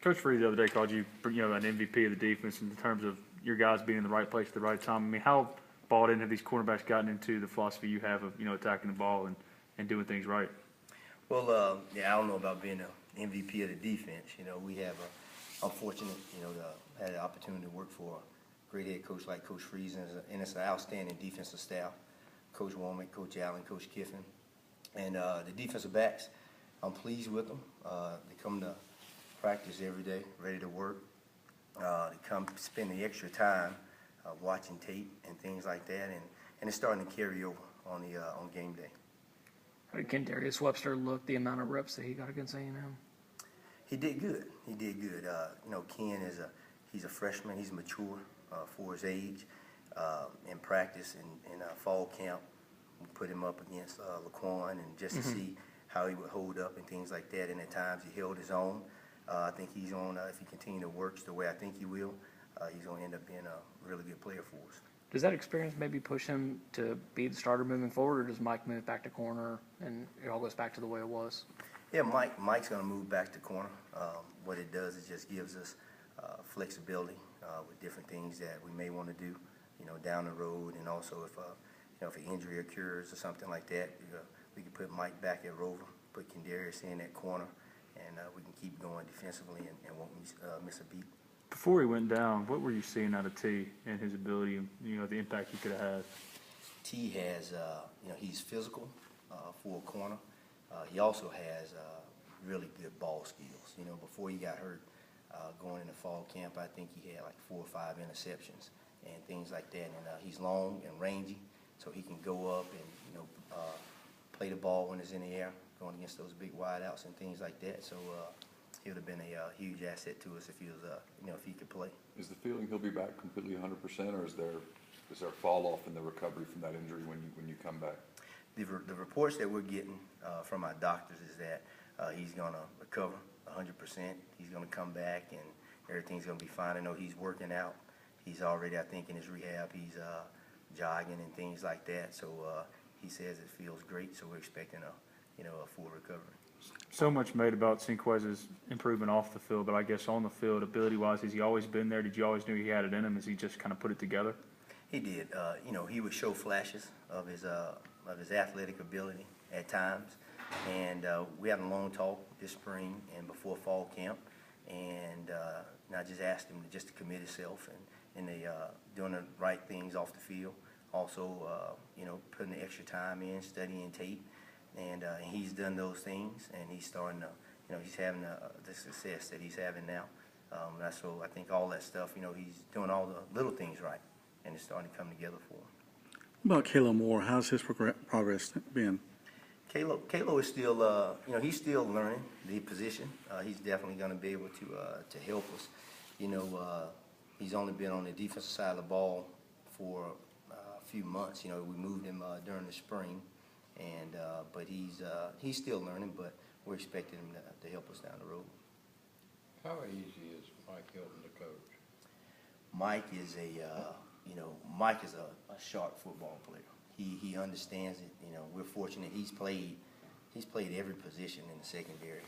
Coach Freeze the other day called you, an MVP of the defense in terms of your guys being in the right place at the right time. I mean, how bought in have these cornerbacks gotten into the philosophy you have of, attacking the ball and doing things right? Well, I don't know about being the MVP of the defense. We have I'm fortunate, to had the opportunity to work for a great head coach like Coach Freeze, and it's an outstanding defensive staff. Coach Womack, Coach Allen, Coach Kiffin, and the defensive backs. I'm pleased with them. They come to practice every day, ready to work. They come spend the extra time watching tape and things like that, and it's starting to carry over on game day. How did Kendarius Webster look, the amount of reps that he got against A&M? He did good. Ken he's a freshman. He's mature for his age. In practice in fall camp, we put him up against Laquan, and just to see how he would hold up and things like that. And at times he held his own. I think he's on. If he continues to work the way I think he will, he's going to end up being a really good player for us. Does that experience maybe push him to be the starter moving forward, or does Mike move back to corner and it all goes back to the way it was? Yeah, Mike's going to move back to corner. What it does is just gives us flexibility with different things that we may want to do, down the road, and also if an injury occurs or something like that, we can put Mike back at Rover, put Kendarius in that corner, and we can keep going defensively and won't miss a beat. Before he went down, what were you seeing out of T and his ability, the impact he could have had? T has, he's physical for a corner. He also has really good ball skills. Before he got hurt going into fall camp, I think he had like 4 or 5 interceptions and things like that. And he's long and rangy, so he can go up and, play the ball when it's in the air, going against those big wideouts and things like that. So he would have been a huge asset to us if he was, if he could play. Is the feeling he'll be back completely 100%, or is there a fall off in the recovery from that injury when you come back? The reports that we're getting from our doctors is that he's going to recover 100%. He's going to come back and everything's going to be fine. I know he's working out. He's already, I think, in his rehab. He's jogging and things like that. So he says it feels great. So we're expecting a full recovery. So much made about Sinquez's improvement off the field, but I guess on the field, ability-wise, has he always been there? Did you always knew he had it in him? Has he just kind of put it together? He did. He would show flashes of his athletic ability at times, and we had a long talk this spring and before fall camp, and I just asked him to commit himself and doing the right things off the field. Also, putting the extra time in, studying tape. And he's done those things, and he's starting to, he's having the success that he's having now. So I think all that stuff, he's doing all the little things right, and it's starting to come together for him. What about Kalo Moore? How's his progress been? Kalo is still, he's still learning the position. He's definitely going to be able to help us. He's only been on the defensive side of the ball for a few months. We moved him during the spring. And but he's still learning, but we're expecting him to help us down the road. How easy is Mike Hilton to coach? Mike is a sharp football player. He understands it. We're fortunate he's played every position in the secondary.